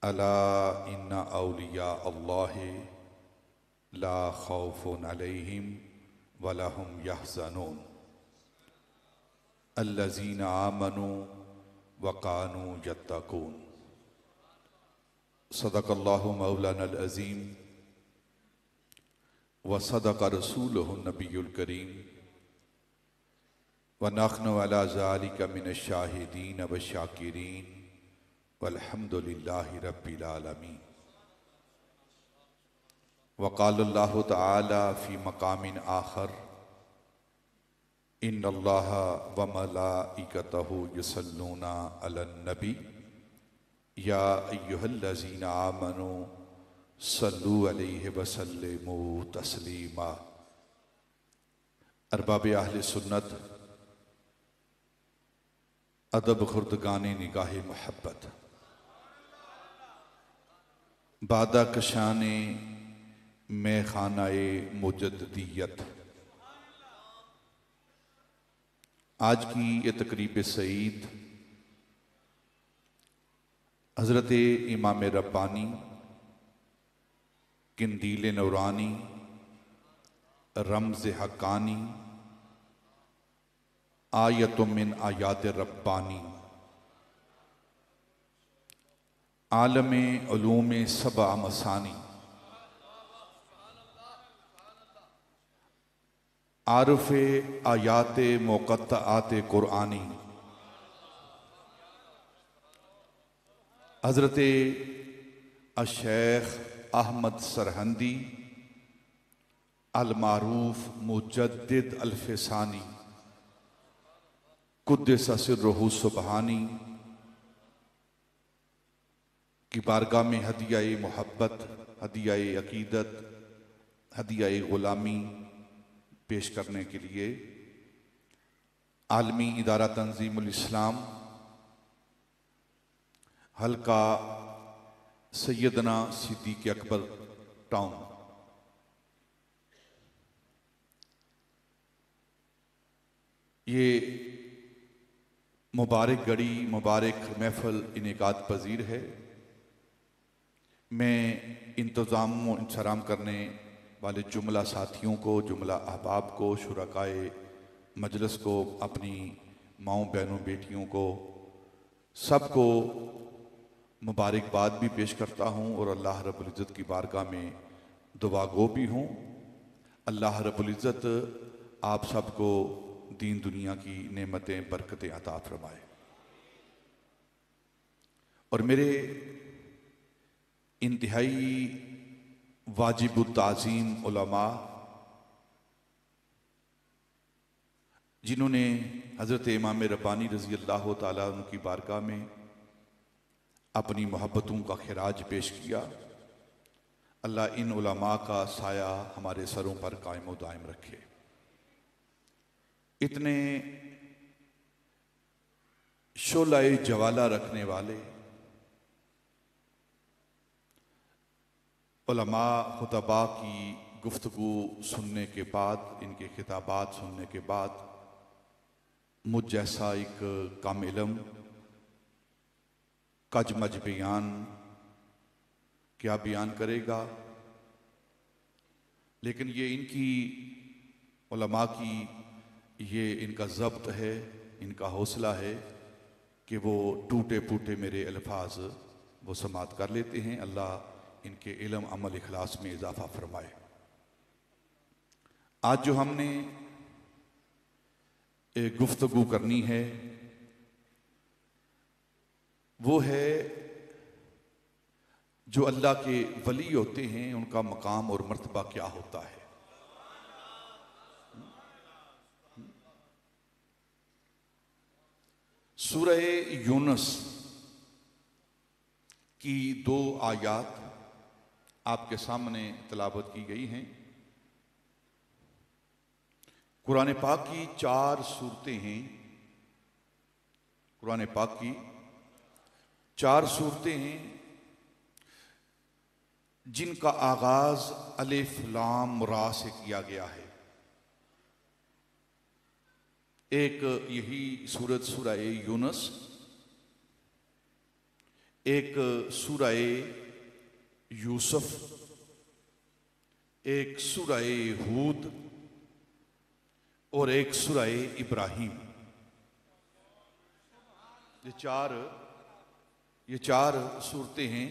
अला इन्ना औलिया अल्लाहि ला खौफुन अलैहिम वला हुम यहज़नून अल्लज़ीना आमनू व कानू यत्तकून। सदक़ल्लाहु मौलानल अज़ीम व सदक़ रसूलुहुन नबियुल करीम व नहनु अला ज़ालिका मिनश शाहिदीन व शाकिरीन वल्हम्दुलिल्लाहि रब्बिल आलमीन। वक़ालल्लाहु तआला फ़ी मक़ामिन आख़र इन्नल्लाहा व मलाइकतहु युसल्लूना अलन नबी या अय्युहल्लज़ीना आमनू सल्लू अलैहि व सल्लिमू तस्लीमा। अरबाब अहले सुन्नत, अदब खुर्दगाने निगाह मोहब्बत, बादा कशाने में खानाए मुजद्दियत। आज की ये तकरीब सईद हज़रत इमाम रब्बानी किंदील नूरानी रमज़ हक्कानी आयतुम मिन आयात रब्बानी आलम उलूम सबा मसानी आरफ़ आयात मुक़त्तआत कुरआनी हज़रत अशेख अहमद सरहंदी अल मारूफ मुजद्दिद अल फ़िसानी कुद्दस सिर्रुहु सुबहानी की बारगाह में हदिया मोहब्बत, हदिया अकीदत, हदिया ग़ुलामी पेश करने के लिए आलमी इदारा तंजीमुल इस्लाम हल्का सैयदना सिद्दीक़ अकबर टाउन ये मुबारक गड़ी, मुबारक महफल इनेकात पजीर है। मैं इंतज़ाम व इंतज़ाम करने वाले जुमला साथियों को, जुमला अहबाब को, शुरकाए मजलिस को, अपनी माँओं बहनों बेटियों को, सबको मुबारकबाद भी पेश करता हूँ और अल्लाह रब्बुल इज़्ज़त की बारगाह में दुआ गो भी हूँ। अल्लाह रब्बुल इज़्ज़त आप सबको दीन दुनिया की नेमतें बरकतें अता फरमाए। और मेरे इंतहाई वाजिबुत ताज़ीम उलमा जिन्होंने हज़रत इमाम रब्बानी रज़ी अल्लाह ताला उनकी बारगाह में अपनी मोहब्बतों का खिराज पेश किया, अल्लाह इन उलमा का साया हमारे सरों पर कायम व दायम रखे। इतने शोलाए जवाला रखने वाले उलमा खुतबा की गुफ्तगू सुनने के बाद, इनके खिताबात सुनने के बाद मुझ जैसा एक कम इल्म कजमज बयान क्या बयान करेगा, लेकिन ये इनकी उलमा की ये इनका ज़ब्त है, इनका हौसला है कि वो टूटे फूटे मेरे अल्फाज वो समात कर लेते हैं। अल्लाह इनके इल्म अमल इखलास में इजाफा फरमाए। आज जो हमने एक गुफ्तगू करनी है वो है जो अल्लाह के वली होते हैं उनका मकाम और मर्तबा क्या होता है। सूरह यूनुस की 2 आयात आपके सामने तिलावत की गई हैं। कुरान पाक की 4 सूरतें हैं। कुरान पाक की 4 सूरतें हैं जिनका आगाज अलिफ लाम रा से किया गया है। एक यही सूरत सूरह यूनुस, एक सूरह यूसुफ, एक सूरह हूद और एक सूरह इब्राहिम। ये चार सूरतें हैं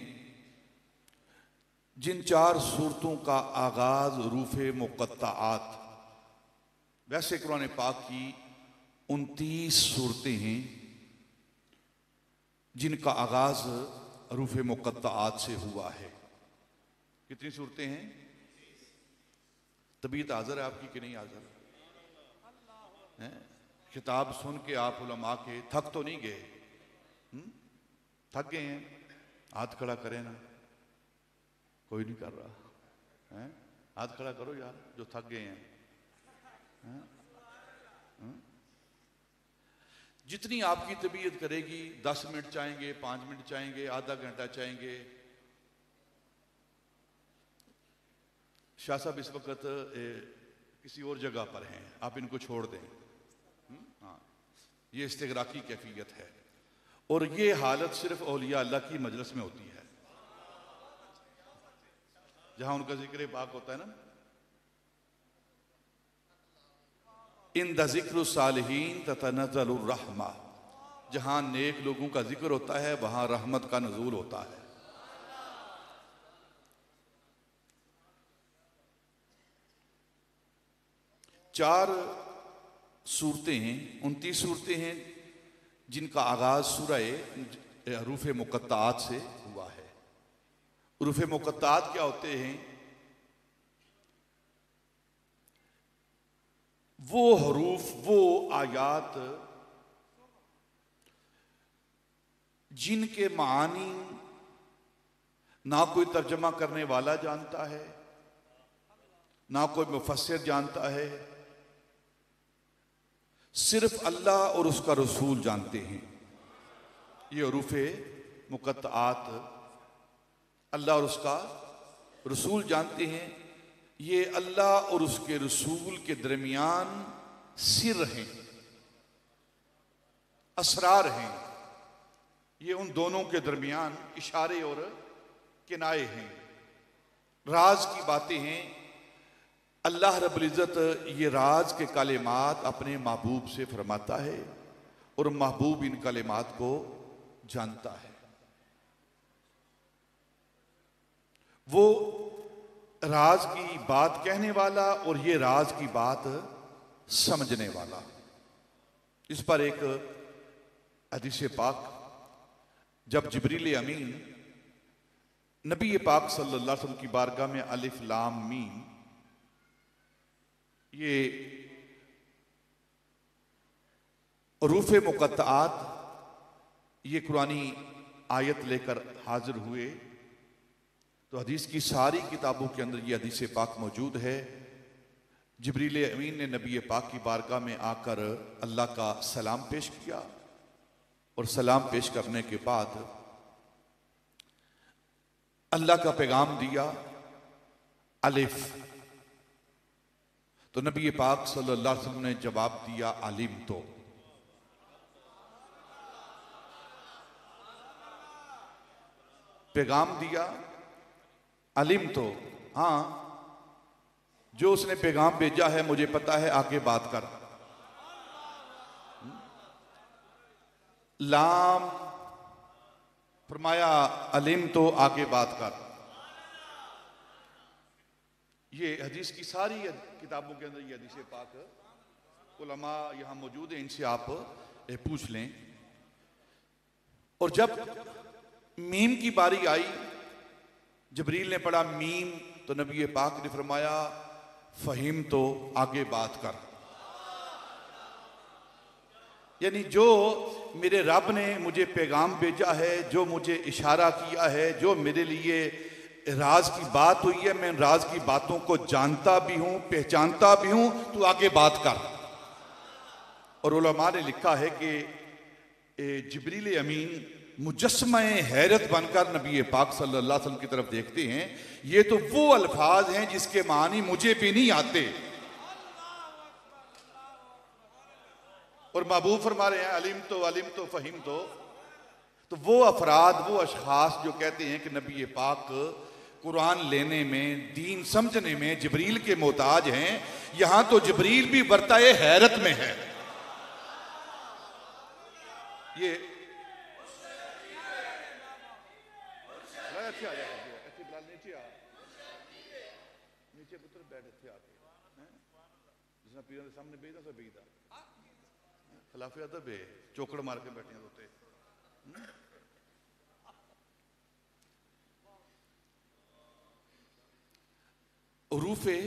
जिन चार सूरतों का आगाज रूफ़े मुक़त्तआत। वैसे कुरान पाक की 29 सूरतें हैं जिनका आगाज रूफ़े मुक़त्तआत से हुआ है। कितनी सूरतें हैं? तबीयत हाज़िर है आपकी कि नहीं हाज़िर है? खिताब सुन के आप उलमा के थक तो नहीं गए? थक गए हैं? हाथ खड़ा करें ना। कोई नहीं कर रहा है? हाथ खड़ा करो यार जो थक गए हैं। जितनी आपकी तबीयत करेगी, 10 मिनट चाहेंगे, 5 मिनट चाहेंगे, आधा घंटा चाहेंगे। शाह साहब इस वक्त किसी और जगह पर हैं, आप इनको छोड़ दें। हाँ, ये इस्तिग़राक़ी कैफियत है और ये हालत सिर्फ औलिया अल्लाह की मजलिस में होती है, जहां उनका जिक्र पाक होता है ना। इंद ज़िक्र सालिहीन ततनज़्ज़लुर रहमा, जहां नेक लोगों का जिक्र होता है वहां रहमत का नज़ूल होता है। चार सूरतें हैं, 29 सूरतें हैं जिनका आगाज सूरह रूफ़े मुक़त्तआत से हुआ है। रूफ़े मुक़त्तआत क्या होते हैं? वो हरूफ, वो आयात जिनके मानी ना कोई तर्जमा करने वाला जानता है, ना कोई मुफस्सिर जानता है, सिर्फ अल्लाह और उसका रसूल जानते हैं। ये हरूफ़े मुक़त्तआत अल्लाह और उसका रसूल जानते हैं। ये अल्लाह और उसके रसूल के दरमियान सिर हैं, असरार हैं। ये उन दोनों के दरमियान इशारे और किनाए हैं, राज की बातें हैं। अल्लाह रब्बुल इज़्ज़त ये राज के कलिमात अपने महबूब से फरमाता है और महबूब इन कलिमात को जानता है। वो राज की बात कहने वाला और ये राज की बात समझने वाला। इस पर एक हदीस पाक, जब जिब्रील अमीन नबी पाक सल्लल्लाहु अलैहि वसल्लम की बारगाह में अलिफ लाम मीम, ये रूफ़े मुक़त्तआत, ये कुरानी आयत लेकर हाजिर हुए तो हदीस की सारी किताबों के अंदर ये हदीस पाक मौजूद है। जिब्रील अमीन ने नबी पाक की बारगाह में आकर अल्लाह का सलाम पेश किया और सलाम पेश करने के बाद अल्लाह का पैगाम दिया अलिफ। तो नबी पाक सल्लल्लाहु अलैहि वसल्लम ने जवाब दिया अलिम। तो पैगाम दिया अलिम। तो हाँ, जो उसने पैगाम भेजा है मुझे पता है, आगे बात कर। लाम फरमाया अलिम, तो आगे बात कर। ये हदीस की सारी किताबों के अंदर ये हदीस पाक उलमा यहां मौजूद है, इनसे आप पूछ लें। और जब मीम की बारी आई, जिब्रील ने पढ़ा मीम, तो नबी पाक ने फरमाया फहीम, तो आगे बात कर। यानी जो मेरे रब ने मुझे पैगाम भेजा है, जो मुझे इशारा किया है, जो मेरे लिए राज की बात हुई है, मैं राज की बातों को जानता भी हूं, पहचानता भी हूं, तू आगे बात कर। और उलमा ने लिखा है कि जिब्रील अमीन मुजस्समा हैरत बनकर नबी पाक सल्लल्लाहु अलैहि वसल्लम की तरफ देखते हैं। ये तो वो अल्फाज हैं जिसके मानी मुझे भी नहीं आते। और महबूब फरमा रहे हैं अलिम तो फहीम। तो तो वो अफराद, वो अशखास जो कहते हैं कि नबी पाक कुरान लेने में, दीन समझने में जिब्रील के मोहताज हैं, यहां तो जिब्रील भी बरताए हैरत में है। ये अच्छे आ जाए, अच्छे बिलाल नीचे आ, नीचे पुत्र बैठ इत्थे आके जिसने पीर के सामने बेदा से बेदा खिलाफे अदब है, चौकड़ मार के बैठे होते। उरूफे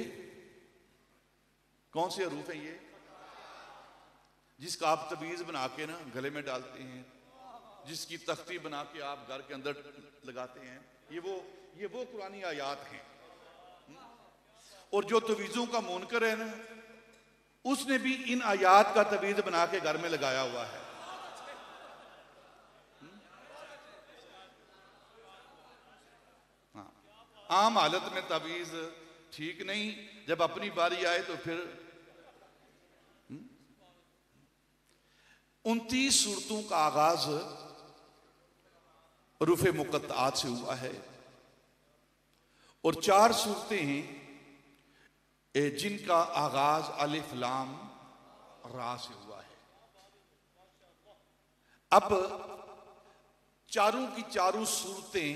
कौन से उरूफ है ये, जिसका आप तबीज बना के ना गले में डालते हैं, जिसकी तख्ती बना के आप घर के अंदर लगाते हैं, ये वो कुरानी आयात हैं। और जो तवीज़ों का मुनकर है ना, उसने भी इन आयात का तवीज़ बना के घर में लगाया हुआ है। हाँ, आम हालत में तवीज़ ठीक नहीं, जब अपनी बारी आए तो फिर 29 सूरतों का आगाज रूफ़े मुक़त्ताआत से हुआ है और 4 सूरतें हैं जिनका आगाज अलिफ लाम रा से हुआ है। अब चारों की चारों सूरतें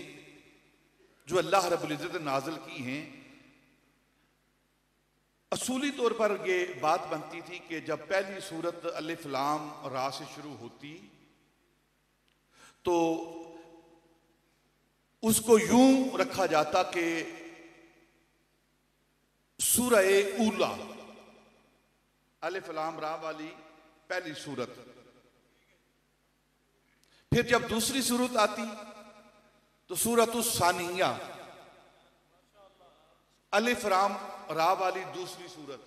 जो अल्लाह रब्बुल इज़्ज़त ने नाज़िल की हैं, असूली तौर पर यह बात बनती थी कि जब पहली सूरत अलिफ लाम रा से शुरू होती तो उसको यूं रखा जाता कि सूरह ऊला, अलिफ लाम रा वाली पहली सूरत। फिर जब दूसरी सूरत आती तो सूरतुस सानिया, अलिफ लाम रा वाली दूसरी सूरत।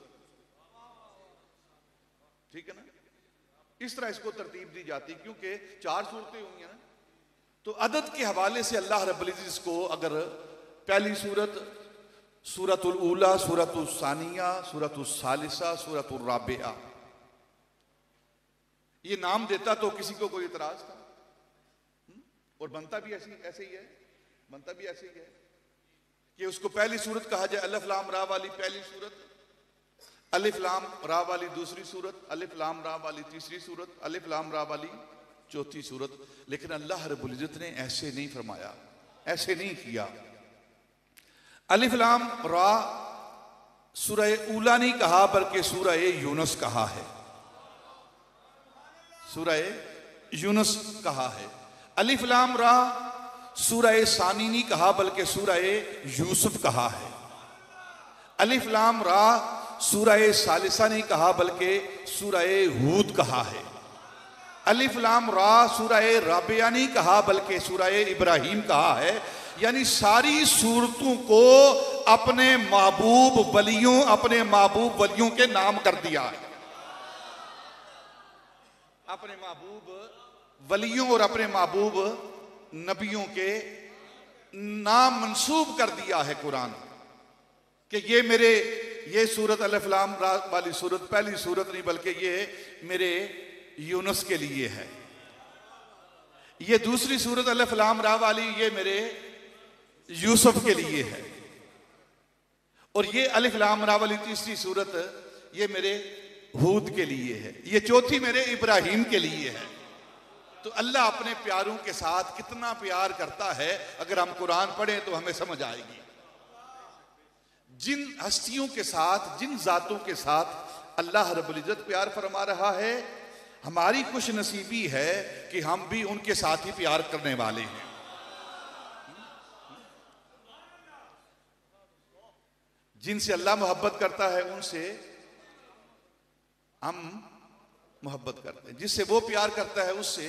ठीक है ना, इस तरह इसको तरतीब दी जाती, क्योंकि 4 सूरतें हुई हैं ना, तो अदद के हवाले से अल्लाह रब्बुल इज़्ज़त को अगर पहली सूरत सूरतुल ऊला, सूरतुस सानिया, सूरतुस सालिसा, सूरतुर राबिआ ये नाम देता तो किसी को कोई इतराज था? और बनता भी ऐसे ही है, बनता भी ऐसे ही है कि उसको पहली सूरत कहा जाए, अलिफ लाम रा वाली पहली सूरत, अलिफ लाम रा वाली दूसरी सूरत, अलिफ लाम रा वाली तीसरी सूरत, अलिफ लाम रा वाली चौथी सूरत। लेकिन अल्लाह रब्बुल इज़्ज़त ने ऐसे नहीं फरमाया, ऐसे नहीं किया। अलिफ लाम रा सूरह ऊला नहीं कहा, बल्कि सूरह यूनुस कहा है, सूरह यूनुस कहा है। अलिफ लाम रा सूरह सानी नहीं कहा, बल्कि सूरह यूसुफ कहा है। अलिफ लाम रा सूरह सालिसा नहीं कहा, बल्कि सूरह हूद कहा है। अलिफ लाम रा सूरह राबिया नहीं कहा, बल्कि सूरह इब्राहिम कहा है। यानी सारी सूरतों को अपने महबूब वलियों, अपने महबूब वलियों के नाम कर दिया है, अपने महबूब वलियों और अपने महबूब नबियों के नाम मंसूब कर दिया है कुरान कि ये सूरत अलिफ लाम रा वाली सूरत पहली सूरत नहीं, बल्कि ये मेरे यूनुस के लिए है। ये दूसरी सूरत अलिफ लाम रा वाली ये मेरे यूसुफ के लिए है। और ये अलिफ लाम रा वाली तीसरी सूरत ये मेरे हूद के लिए है। ये चौथी मेरे इब्राहिम के लिए है। तो अल्लाह अपने प्यारों के साथ कितना प्यार करता है, अगर हम कुरान पढ़ें तो हमें समझ आएगी। जिन हस्तियों के साथ, जिन जातों के साथ अल्लाह रब्बुल इज़्ज़त प्यार फरमा रहा है, हमारी खुश नसीबी है कि हम भी उनके साथ ही प्यार करने वाले हैं। जिनसे अल्लाह मोहब्बत करता है उनसे हम मोहब्बत करते हैं, जिससे वो प्यार करता है उससे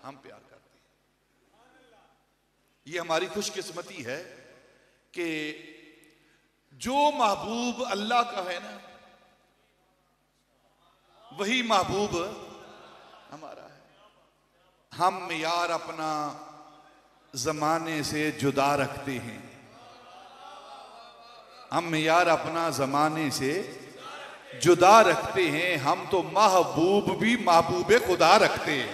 हम प्यार करते हैं। ये हमारी खुशकिस्मती है कि जो महबूब अल्लाह का है ना, वही महबूब हमारा है। हम यार अपना जमाने से जुदा रखते हैं, हम यार अपना जमाने से जुदा रखते हैं। हम तो महबूब भी महबूब खुदा रखते हैं।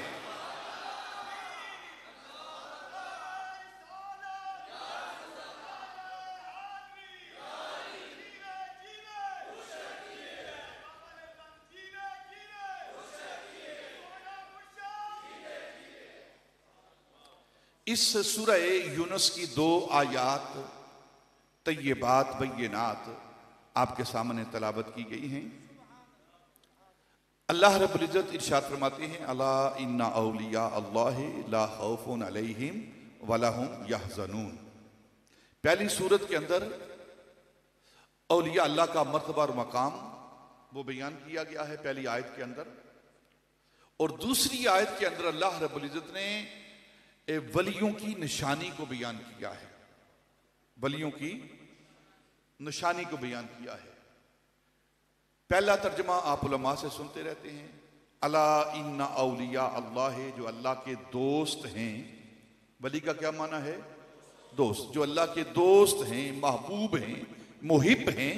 इस सूरह यूनुस की 2 आयात तय्यबात बय्यिनात आपके सामने तलावत की गई हैं। अल्लाह रब्बुल इज्जत इरशाद फरमाते हैं, अला इन्ना औलिया अल्लाह ला खौफुन अलैहिम वला हुम यहज़नून। पहली सूरत के अंदर औलिया अल्लाह का मर्तबा और मकाम वो बयान किया गया है पहली आयत के अंदर, और दूसरी आयत के अंदर अल्लाह रब्बुल इज्जत ने वलियों की निशानी को बयान किया है, वलियों की निशानी को बयान किया है। पहला तर्जमा आप उलमा से सुनते रहते हैं, अला इन्ना औलिया अल्लाह, जो अल्लाह के दोस्त हैं। वली का क्या माना है? दोस्त। जो अल्लाह के दोस्त हैं, महबूब हैं, मुहिब हैं,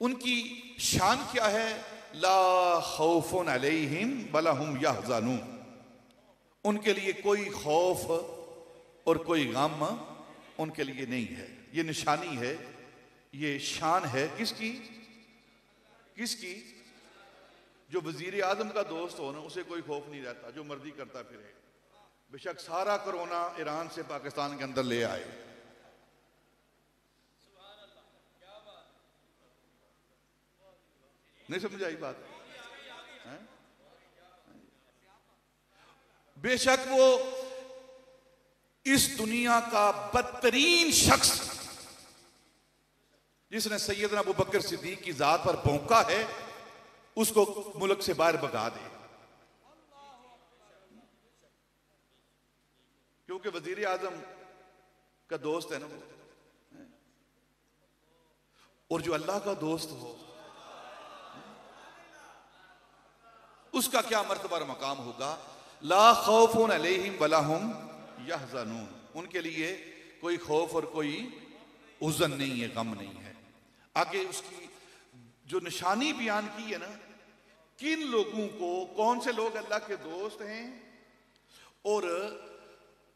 उनकी शान क्या है? ला खौफुन अलैहिम वला हुम यहज़नून। उनके लिए कोई खौफ और कोई गम उनके लिए नहीं है। ये निशानी है, ये शान है किसकी? किसकी? जो वजीर आजम का दोस्त हो ना, उसे कोई खौफ नहीं रहता, जो मर्जी करता फिरे, बेशक सारा कोरोना ईरान से पाकिस्तान के अंदर ले आए। नहीं समझ आई बात है? बेशक वो इस दुनिया का बदतरीन शख्स जिसने सैयदना अबू बकर सिद्दीक की जात पर भौंका है, उसको मुल्क से बाहर भगा दे, क्योंकि वजीर आजम का दोस्त है ना वो। और जो अल्लाह का दोस्त हो उसका क्या मर्तबा और मकाम होगा? ला खौफुन अलैहिम वला हुम यहज़नून। उनके लिए कोई खौफ और कोई हुज़न नहीं है, गम नहीं है। आगे उसकी जो निशानी बयान की है ना, किन लोगों को, कौन से लोग अल्लाह के दोस्त हैं और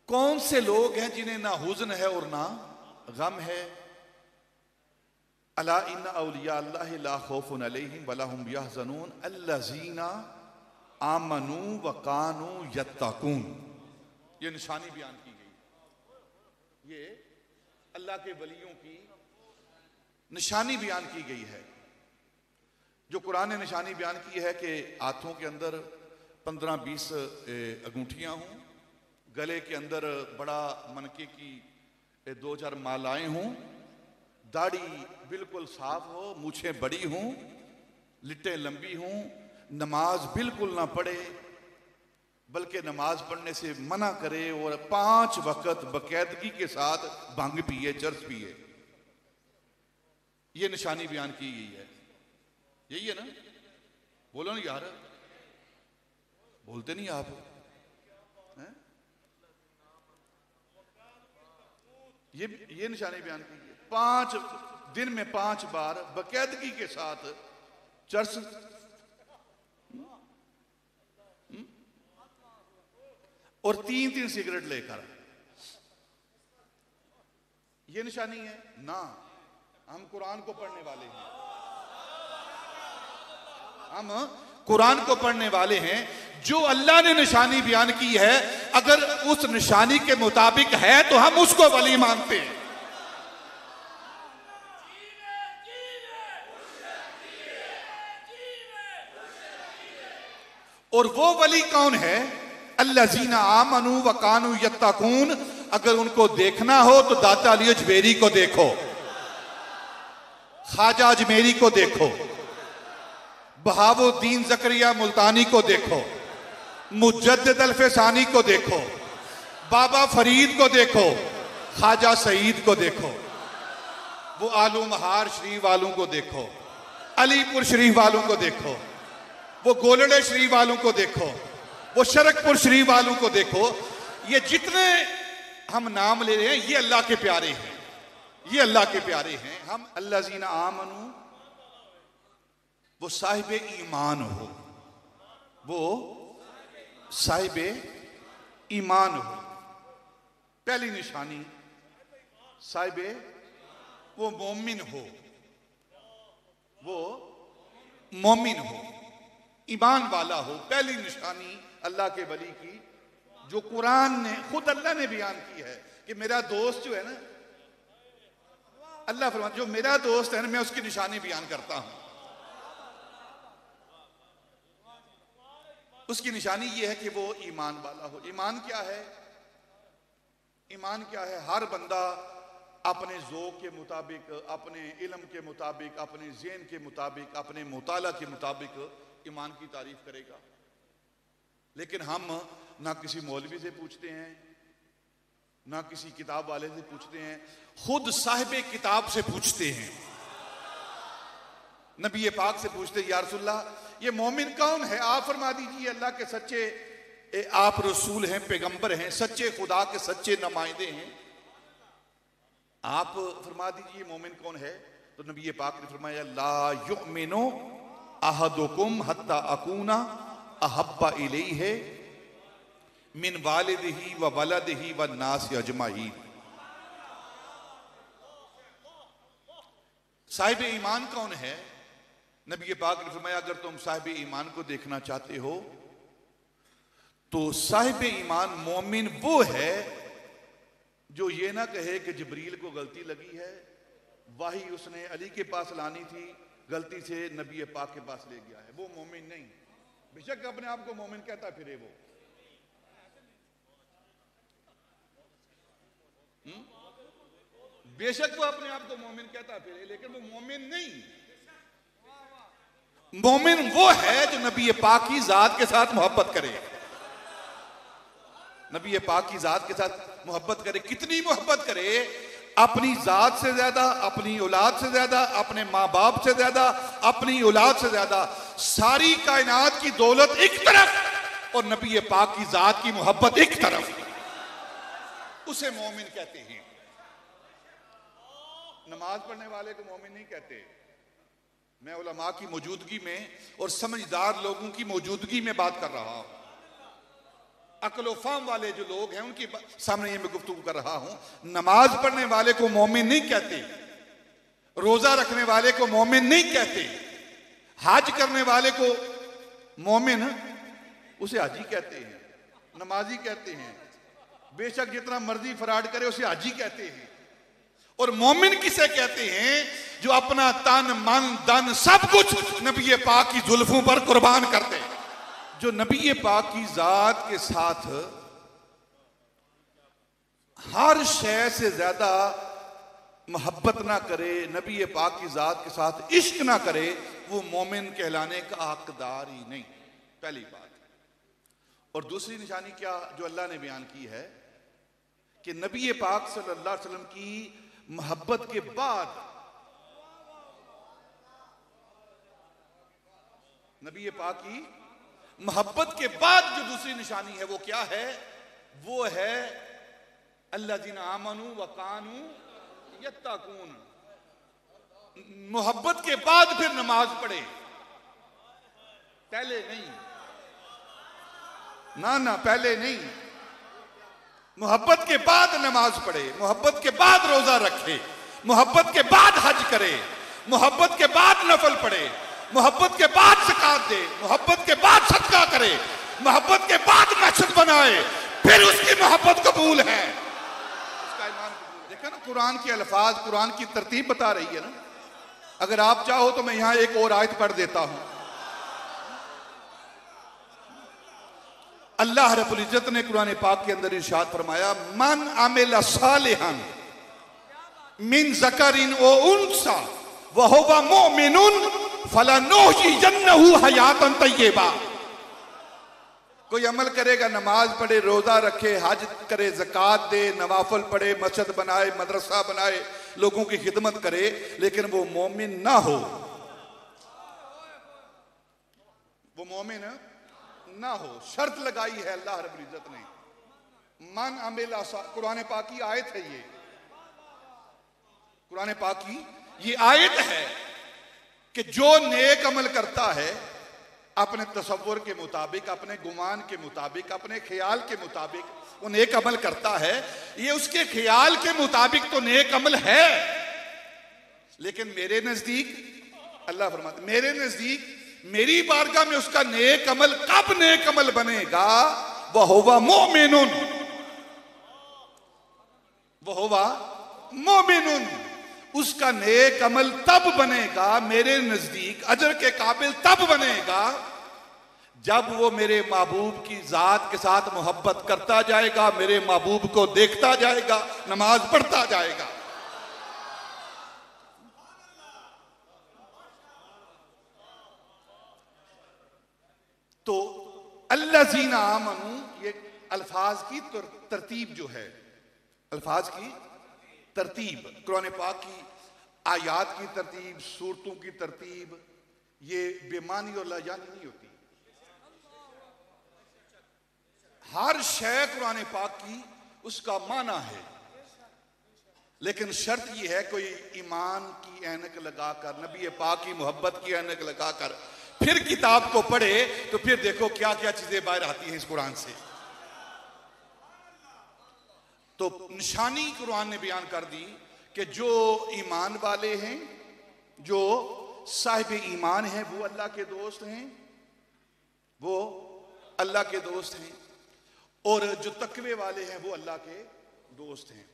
कौन से लोग हैं जिन्हें ना हुज़न है और ना गम है। अला इन्ना औलिया अल्लाह ला खौफुन अलैहिम वला हुम यहज़नून अल्लज़ीना आमनू व कानू यत्तकून। ये निशानी बयान की गई, ये अल्लाह के वलियों की निशानी बयान की गई है। जो कुरान ने निशानी बयान की है कि हाथों के अंदर 15-20 अंगूठियां हों, गले के अंदर बड़ा मनके की 2-4 मालाएं हों, दाढ़ी बिल्कुल साफ हो, मूछें बड़ी हों, लिट्टें लंबी हों, नमाज बिल्कुल ना पढ़े बल्कि नमाज पढ़ने से मना करे, और 5 वक्त बाकायदगी के साथ भांग पिए, चर्च पिए। ये निशानी बयान की गई है। यही है ना? बोलो ना यार, बोलते नहीं आप हैं? ये निशानी बयान की है। 5 दिन में 5 बार बाकायदगी के साथ चर्च और 3-3 सिगरेट लेकर, ये निशानी है ना? हम कुरान को पढ़ने वाले हैं, हम कुरान को पढ़ने वाले हैं। जो अल्लाह ने निशानी बयान की है, अगर उस निशानी के मुताबिक है तो हम उसको वली मानते हैं। और वो वली कौन है? अल्लज़ीना आमनू व कानू यत्तकून। अगर उनको देखना हो तो दाता अली अजमेरी को देखो, ख्वाजा अजमेरी को देखो, बहाउद्दीन ज़करिया मुल्तानी को देखो, मुजद्दिद अल-फ़सानी को देखो, बाबा फरीद को देखो, ख्वाजा सईद को देखो, वो आलू महार शरीफ वालों को देखो, अलीपुर शरीफ वालों को देखो, वो गोलड़े शरीफ वालों को देखो, वो शरकपुर शरीफ वालों को देखो। ये जितने हम नाम ले रहे हैं, ये अल्लाह के प्यारे हैं, ये अल्लाह के प्यारे हैं। हम अल्लज़ीना आमनू, वो साहिब ईमान हो, वो साहिब ईमान हो। पहली निशानी साहिब, वो मोमिन हो, वो मोमिन हो, ईमान वाला हो। पहली निशानी अल्लाह के वली की जो कुरान ने खुद अल्लाह ने बयान की है कि मेरा दोस्त जो है ना, अल्लाह फरमाता जो मेरा दोस्त है ना, मैं उसकी निशानी बयान करता हूं। उसकी निशानी यह है कि वो ईमान वाला हो। ईमान क्या है? ईमान क्या है? हर बंदा अपने ज़ौक़ के मुताबिक, अपने इल्म के मुताबिक, अपने ज़हन के मुताबिक, अपने मुताला के मुताबिक ईमान की तारीफ करेगा। लेकिन हम ना किसी मौलवी से पूछते हैं, ना किसी किताब वाले से पूछते हैं, खुद साहिब किताब से पूछते हैं। नबी पाक से पूछते, या रसूलल्लाह ये मोमिन कौन है? आप फरमा दीजिए अल्लाह के सच्चे, आप रसूल हैं, पैगंबर हैं, सच्चे खुदा के सच्चे नुमाइंदे हैं, आप फरमा दीजिए मोमिन कौन है? तो नबी पाक ने फरमाया, ला युमिनु अहदुकुम हत्ता अकूना अहब्बा इलैहि मिन वालिदिही व वलदिही व नास अजमाइन। साहिब ईमान कौन है? नबी पाक ने फरमाया, अगर तुम साहिब ईमान को देखना चाहते हो तो साहिब ईमान मोमिन वो है जो ये ना कहे कि जिब्रील को गलती लगी है, वही उसने अली के पास लानी थी, गलती से नबी पाक के पास ले गया है। वो मोमिन नहीं। बेशक अपने आप को मोमिन कहता फिरे वो, बेशक वो अपने आप को मोमिन कहता फिरे, लेकिन वो मोमिन नहीं। मोमिन वो है जो नबी पाक की जात के साथ मोहब्बत करे, नबी पाक की जात के साथ मोहब्बत करे। कितनी मोहब्बत करे? अपनी जात से ज्यादा, अपनी औलाद से ज्यादा, अपने माँ बाप से ज्यादा, अपनी औलाद से ज्यादा। सारी कायनात की दौलत एक तरफ और नबी पाक की जात की मोहब्बत एक तरफ, उसे मोमिन कहते हैं। नमाज पढ़ने वाले को मोमिन नहीं कहते। मैं उलमा की मौजूदगी में और समझदार लोगों की मौजूदगी में बात कर रहा हूं। अक्ल फाम वाले जो लोग हैं उनके सामने ये मैं गुफ्तगू कर रहा हूं। नमाज पढ़ने वाले को मोमिन नहीं कहते, रोजा रखने वाले को मोमिन नहीं कहते, हज करने वाले को मोमिन, उसे हाजी कहते हैं, नमाजी कहते हैं। बेशक जितना मर्जी फराड करे उसे हाजी कहते हैं। और मोमिन किसे कहते हैं? जो अपना तन मन धन सब कुछ नबी पाक की जुल्फों पर कुर्बान करते हैं, जो नबी पाक की जात के साथ हर शय से ज्यादा मोहब्बत ना करे, नबी पाक की जात के साथ इश्क ना करे, वो मोमिन कहलाने का हकदार ही नहीं। पहली बात। और दूसरी निशानी क्या जो अल्लाह ने बयान की है कि नबी पाक सल्लल्लाहु अलैहि वसल्लम की मोहब्बत के बाद, नबी पाक की मोहब्बत के बाद जो दूसरी निशानी है वो क्या है? वो है अल्लज़ीना आमनू व कानू यत्तकून। मोहब्बत के बाद फिर नमाज पढ़े, पहले नहीं। ना पहले नहीं। मोहब्बत के बाद नमाज पढ़े, मोहब्बत के बाद रोजा रखे, मोहब्बत के बाद हज करे, मोहब्बत के बाद नफल पढ़े, मोहब्बत के बाद ज़कात दे, मोहब्बत के बाद सदका करे, मोहब्बत के बाद मस्जिद बनाए, फिर उसकी मोहब्बत कबूल है, उसका ईमान कबूल। देखा ना कुरान के अल्फाज, कुरान की तरतीब बता रही है ना। अगर आप चाहो तो मैं यहां एक और आयत पढ़ देता हूं। अल्लाह रब्बुल इज्जत ने कुरान पाक के अंदर इरशाद फरमाया, मन आमिला सालिहन मिन ज़करिन व उनसा व हुवा मुमिनुन फलनुहयिन्नहु हयातन तय्यबा। कोई अमल करेगा, नमाज पढ़े, रोजा रखे, हज करे, ज़कात दे, नवाफल पढ़े, मस्जिद बनाए, मदरसा बनाए, लोगों की खिदमत करे, लेकिन वो मोमिन ना हो, वो मोमिन ना हो। शर्त लगाई है अल्लाह रब्बुल इज्जत ने। मन अमिला, कुरान पाक की आयत है ये, कुरान पाक की ये आयत है कि जो नेक अमल करता है अपने तसव्वुर के मुताबिक, अपने गुमान के मुताबिक, अपने ख्याल के मुताबिक वो नेक अमल करता है। ये उसके ख्याल के मुताबिक तो नेक अमल है, लेकिन मेरे नजदीक, अल्लाह फरमाते मेरे नजदीक, मेरी बारगाह में उसका नेक अमल कब नेक अमल बनेगा? वहुवा मोमिनुन, वहुवा मोमिनुन, उसका नेक अमल तब बनेगा मेरे नजदीक, अजर के काबिल तब बनेगा जब वो मेरे महबूब की जात के साथ मोहब्बत करता जाएगा, मेरे महबूब को देखता जाएगा, नमाज पढ़ता जाएगा। तो अल्लज़ीना आमनू, ये अल्फाज की तरतीब जो है, अल्फाज की तरतीब, कुरान पाक की आयात की तरतीब, सूरतों की तरतीब, ये बेमानी और लाजानी नहीं होती। हर शय कुरान पाक की उसका माना है, लेकिन शर्त यह है कोई ईमान की ऐनक लगाकर, नबी पाक की मोहब्बत की ऐनक लगाकर फिर किताब को पढ़े, तो फिर देखो क्या क्या चीजें बाहर आती हैं इस कुरान से। तो निशानी कुरान ने बयान कर दी कि जो ईमान वाले हैं, जो साहिब ईमान हैं, वो अल्लाह के दोस्त हैं, वो अल्लाह के दोस्त हैं, और जो तकवे वाले हैं वो अल्लाह के दोस्त हैं।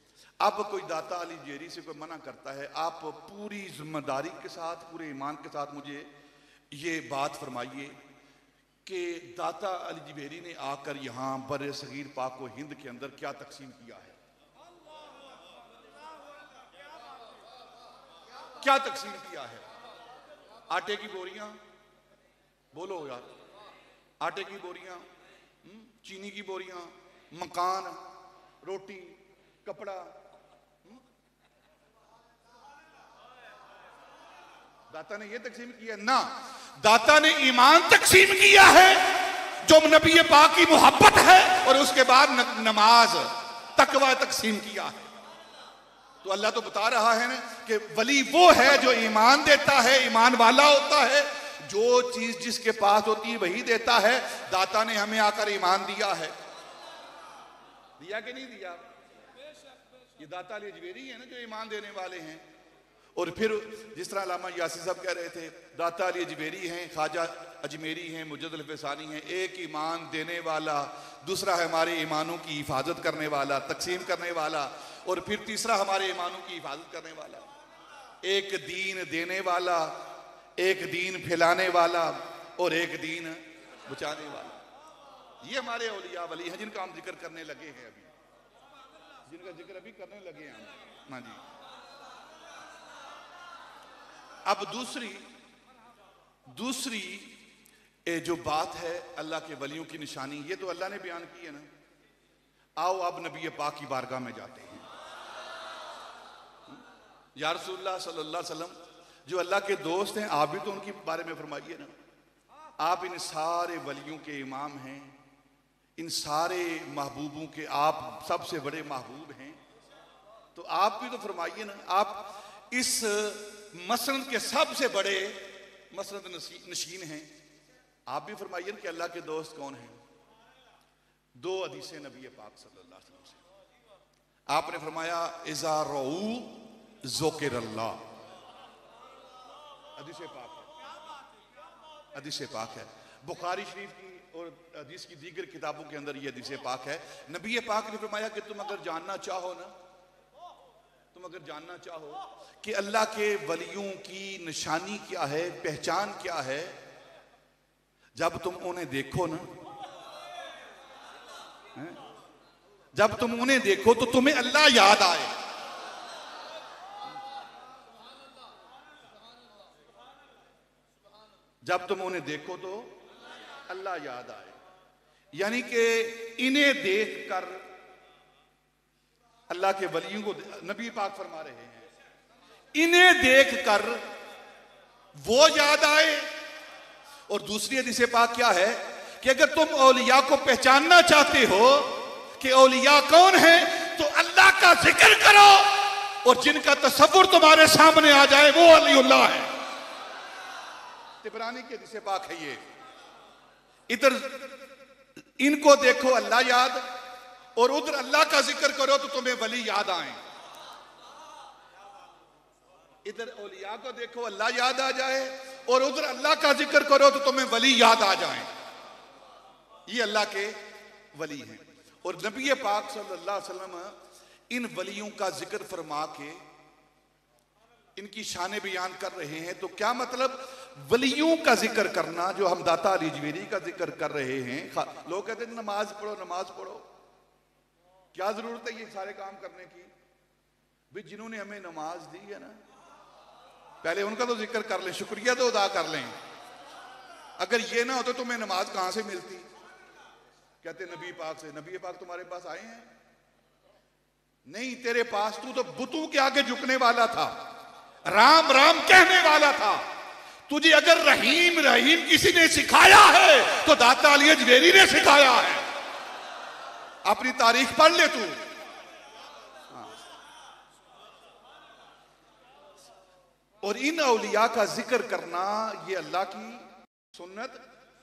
अब कोई दाता अली जेरी से कोई मना करता है, आप पूरी जिम्मेदारी के साथ, पूरे ईमान के साथ मुझे ये बात फरमाइए कि दाता अली जबेरी ने आकर यहां बर सगीर पाक व हिंद के अंदर क्या तकसीम किया है, क्या तकसीम किया है? आटे की बोरियां, बोलो यार, आटे की बोरियां, चीनी की बोरियां, मकान, रोटी, कपड़ा, दाता ने यह तकसीम किया ना, दाता ने ईमान तकसीम किया है जो नबी पाक की मोहब्बत है, और उसके बाद नमाज, तकवा तकसीम किया है। तो अल्लाह तो बता रहा है ना कि वली वो है जो ईमान देता है, ईमान वाला होता है, जो चीज जिसके पास होती है वही देता है। दाता ने हमें आकर ईमान दिया है, दिया कि नहीं दिया? ये दाता अली अजमेरी है ना जो ईमान देने वाले हैं। और फिर जिस तरह अल्लामा यासी साहब कह रहे थे, दाता अली अजमेरी हैं, ख्वाजा अजमेरी हैं, मुजद्दिद अल-फ़सानी हैं। एक ईमान देने वाला, दूसरा है हमारे ईमानों की हिफाजत करने वाला, तकसीम करने वाला, और फिर तीसरा हमारे ईमानों की हिफाजत करने वाला। एक दीन देने वाला, एक दीन फैलाने वाला, और एक दीन बचाने वाला। ये हमारे औलिया वली हैं जिनका हम जिक्र करने लगे हैं अभी, जिनका जिक्र अभी करने लगे हैं हम। हाँ जी। अब दूसरी जो बात है अल्लाह के वलियों की निशानी, ये तो अल्लाह ने बयान की है ना। आओ अब नबी पाक की बारगाह में जाते हैं। या रसूलुल्लाह सल्लल्लाहु अलैहि वसल्लम जो अल्लाह के दोस्त हैं, आप भी तो उनके बारे में फरमाइए ना। आप इन सारे वलियों के इमाम हैं, इन सारे महबूबों के आप सबसे बड़े महबूब हैं, तो आप भी तो फरमाइए ना। आप इस मसनद के सबसे बड़े मसनद नशीन हैं, आप भी फरमाइए कि अल्लाह के दोस्त कौन हैं। दो हदीसें नबी पाक सल्लल्लाहु अलैहि वसल्लम से आपने फरमाया, इज़ा रऊ ज़ुकिरल्लाह, हदीस पाक है, हदीस पाक है, बुखारी शरीफ की और हदीस की दीगर किताबों के अंदर ये हदीस पाक है। नबी पाक ने फरमाया कि तुम अगर जानना चाहो ना, तुम अगर जानना चाहो कि अल्लाह के वलियों की निशानी क्या है, पहचान क्या है, जब तुम उन्हें देखो ना, जब तुम उन्हें देखो तो तुम्हें अल्लाह याद आए। जब तुम उन्हें देखो तो अल्लाह याद आए, यानी कि इन्हें देखकर अल्लाह के वलियों को, नबी पाक फरमा रहे हैं, इन्हें देखकर वो याद आए। और दूसरी हदीस पाक क्या है कि अगर तुम औलिया को पहचानना चाहते हो कि औलिया कौन है, तो अल्लाह का जिक्र करो, और जिनका तसव्वुर तुम्हारे सामने आ जाए वो अलीउल्लाह है। तिबरानी की हदीस पाक है ये। इधर इनको देखो अल्लाह याद, और उधर अल्लाह का जिक्र करो तो तुम्हें वली याद आए। इधर औलिया को देखो अल्लाह याद आ जाए, और उधर अल्लाह का जिक्र करो तो तुम्हें वली याद आ जाए। ये अल्लाह के वली हैं। और नबी पाक सल्लल्लाहु अलैहि वसल्लम इन वलियों का जिक्र फरमा के इनकी शान बयान कर रहे हैं। तो क्या मतलब वलियों का जिक्र करना, जो हम दाता अली जवेरी का जिक्र कर रहे हैं। लोग कहते हैं नमाज पढ़ो नमाज पढ़ो, क्या जरूरत है ये सारे काम करने की? भी जिन्होंने हमें नमाज दी है ना, पहले उनका तो जिक्र कर लें, शुक्रिया तो अदा कर लें। अगर ये ना होता तो तुम्हें नमाज कहां से मिलती? कहते नबी पाक से। नबी पाक तुम्हारे पास आए हैं? नहीं, तेरे पास तू तो बुतों के आगे झुकने वाला था, राम राम कहने वाला था। तुझे अगर रहीम रहीम किसी ने सिखाया है तो दाता अली जवेरी ने सिखाया है। अपनी तारीख पढ़ ले तू। और इन औलिया का जिक्र करना ये अल्लाह की सुन्नत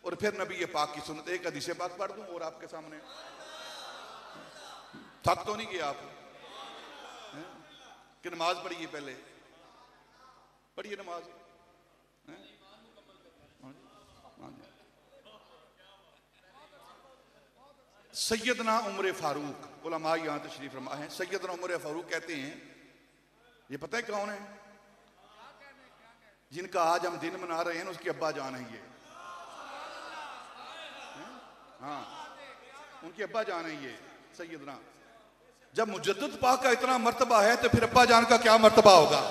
और फिर नबी पाक की सुन्नत। एक हदीस पाक पढ़ दूं और आपके सामने, थक तो नहीं गया आप कि नमाज पढ़िए? पहले पढ़िए नमाज। सैयदना उमर फारूक, उलमा यहां तशरीफ फरमा है। सैयदना उमर फारूक कहते हैं, ये पता है कौन है? जिनका आज हम दिन मना रहे हैं उसके अब्बा जान है ये। हाँ, उनके अब्बा जान है ये सैयदना। जब मुजद्दिद पाक का इतना मर्तबा है तो फिर अब्बा जान का क्या मर्तबा होगा?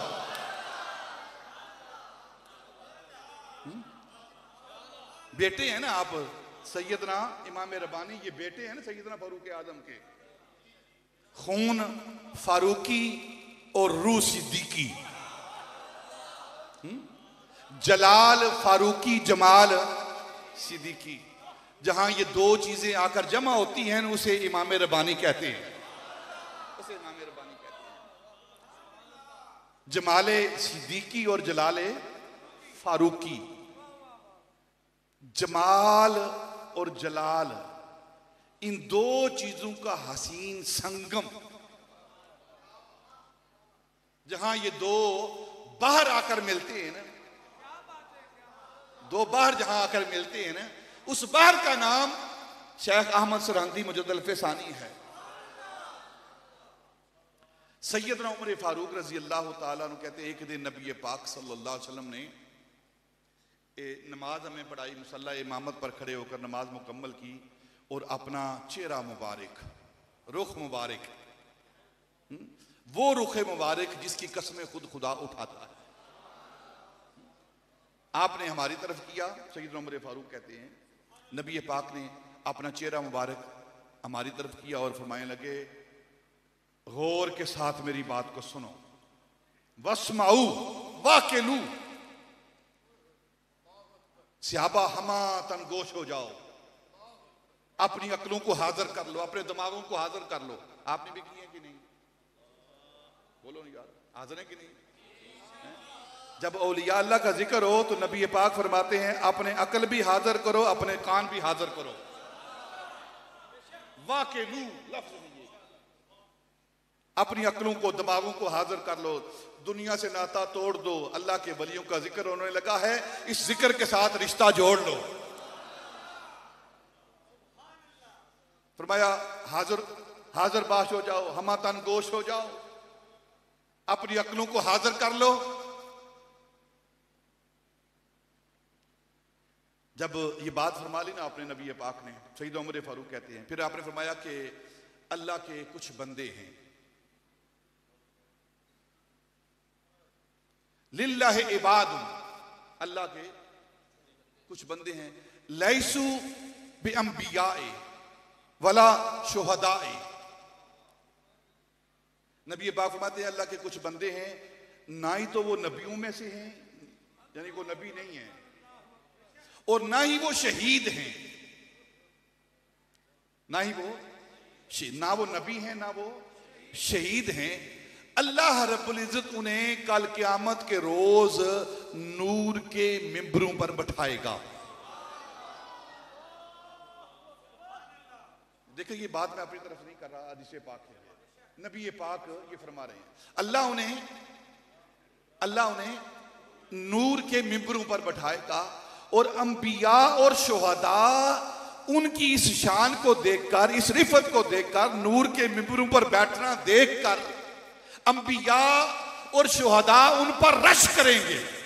बेटे हैं ना आप, सैयदना इमाम रब्बानी, ये बेटे हैं ना सैयदना फारूक आजम के। खून फारूकी और रूह सिद्दीकी, जलाल फारूकी जमाल सिद्दीकी। जहां ये दो चीजें आकर जमा होती हैं उसे इमाम रब्बानी कहते हैं, उसे इमाम रब्बानी कहते हैं। जमाले सिद्दीकी और जलाले फारूकी। जमाल और जलाल, इन दो चीजों का हसीन संगम, जहां ये दो बाहर आकर मिलते हैं ना, दो बाहर जहां आकर मिलते हैं ना, उस बाहर का नाम शेख अहमद सरहंदी मुजद्दिद अल-फ़सानी है। सैयदना उमर फारूक रजी अल्लाह तआला अन्हु कहते हैं, एक दिन नबी पाक सल्लल्लाहु अलैहि वसल्लम ने नमाज हमें पढ़ाई, मुसल्ला इमामत पर खड़े होकर नमाज मुकम्मल की और अपना चेहरा मुबारक, रुख मुबारक, वो रुख मुबारक जिसकी कसमें खुद खुदा उठाता है, आपने हमारी तरफ किया। सैयदना उमर फारूक कहते हैं, नबी पाक ने अपना चेहरा मुबारक हमारी तरफ किया और फरमाने लगे, गौर के साथ मेरी बात को सुनो, वस्माऊ वाकिलू, सहाबा हमा तनगोश हो जाओ, अपनी अक्लों को हाजिर कर लो, अपने दिमागों को हाजिर कर लो। आपने भी किए कि नहीं? बोलो नहीं यार, हाजिर है कि नहीं? जब औलिया अल्लाह का जिक्र हो तो नबी पाक फरमाते हैं, अपने अकल भी हाजिर करो, अपने कान भी हाजिर करो। वाकिलू लफ्ज़ है, अपनी अक्लों को दिमागों को हाजिर कर लो, दुनिया से नाता तोड़ दो। अल्लाह के वलियों का जिक्र होने लगा है, इस जिक्र के साथ रिश्ता जोड़ लो। फरमाया हाजिर हाजिर बाश हो जाओ, हमा तन गोश हो जाओ, अपनी अक्लों को हाजिर कर लो। जब ये बात फरमा ली ना आपने नबी पाक ने, सैयद उमर फारूक कहते हैं, फिर आपने फरमाया कि अल्लाह के कुछ बंदे हैं, लिल्लाह इबाद, अल्लाह के कुछ बंदे हैं, लैसू बिअंबियाए वला शुहदाए। नबी पाक फरमाते हैं, अल्लाह के कुछ बंदे हैं, ना ही तो वो नबियों में से हैं, यानी वो नबी नहीं है, और ना ही वो शहीद हैं, ना वो नबी हैं, ना वो शहीद हैं। अल्लाह रब्बुल इज्जत उन्हें कल क़यामत के रोज नूर के मिंबरों पर बैठाएगा। देखिए ये बात मैं अपनी तरफ नहीं कर रहा, हदीस पाक है, नबी पाक ये फरमा रहे हैं, अल्लाह उन्हें नूर के मिंबरों पर बैठाएगा और अंबिया और शुहदा उनकी इस शान को देखकर, इस रिफत को देखकर, नूर के मिंबरों पर बैठना देखकर अंबिया और शुहदा उन पर रश करेंगे।